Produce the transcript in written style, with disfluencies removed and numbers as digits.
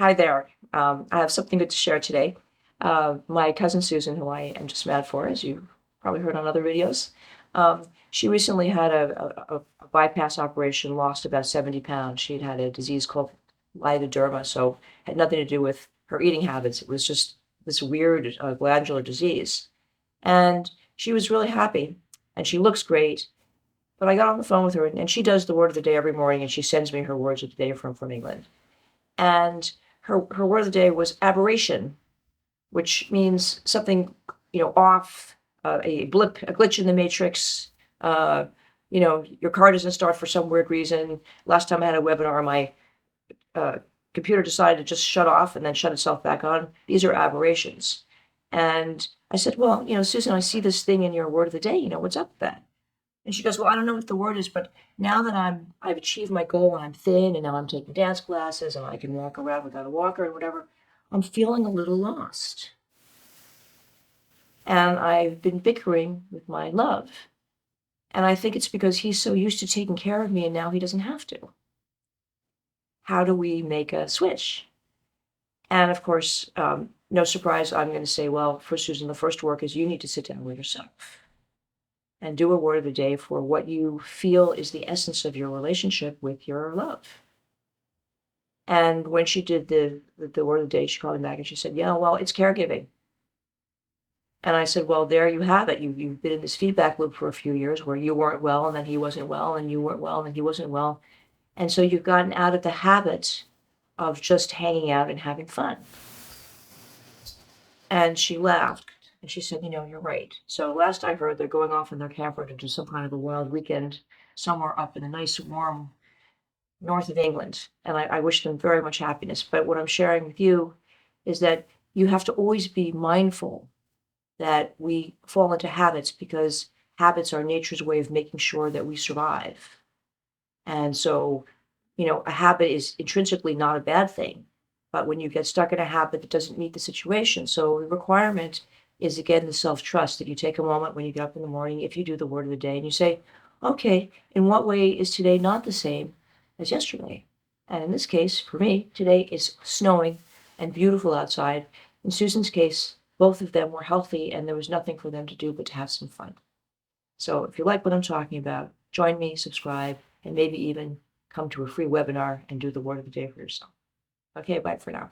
Hi there. I have something good to share today. My cousin Susan, who I am just mad for, as you probably heard on other videos, she recently had a bypass operation, lost about 70 pounds. She'd had a disease called lidoderma, so had nothing to do with her eating habits. It was just this weird glandular disease. And she was really happy, and she looks great. But I got on the phone with her, and she does the word of the day every morning, and she sends me her words of the day from England. And her word of the day was aberration, which means something, off, a blip, a glitch in the matrix. Your car doesn't start for some weird reason. Last time I had a webinar, my uh, computer decided to just shut off and then shut itself back on. These are aberrations. And I said, well, Susan, I see this thing in your word of the day. What's up with that? And she goes, well, I don't know what the word is, but now that I've achieved my goal and I'm thin and now I'm taking dance classes and I can walk around without a walker and whatever, I'm feeling a little lost. And I've been bickering with my love. And I think it's because he's so used to taking care of me and now he doesn't have to. How do we make a switch? And of course, no surprise, I'm going to say, well, for Susan, the first work is you need to sit down with yourself and do a word of the day for what you feel is the essence of your relationship with your love. And when she did the word of the day, she called me back and she said, yeah, well, it's caregiving. And I said, well, there you have it. You've been in this feedback loop for a few years where you weren't well and then he wasn't well and you weren't well and then he wasn't well. And so you've gotten out of the habit of just hanging out and having fun. And she laughed and she said, you're right. So last I heard, they're going off in their camper to do some kind of a wild weekend somewhere up in a nice warm north of England. And I wish them very much happiness. But what I'm sharing with you is that you have to always be mindful that we fall into habits because habits are nature's way of making sure that we survive. And so, a habit is intrinsically not a bad thing. But when you get stuck in a habit that doesn't meet the situation, so the requirement is, again, the self-trust that you take a moment when you get up in the morning, if you do the word of the day, and you say, okay, in what way is today not the same as yesterday? And in this case, for me, today is snowing and beautiful outside. In Susan's case, both of them were healthy and there was nothing for them to do but to have some fun. So if you like what I'm talking about, join me, subscribe, and maybe even come to a free webinar and do the word of the day for yourself. Okay, bye for now.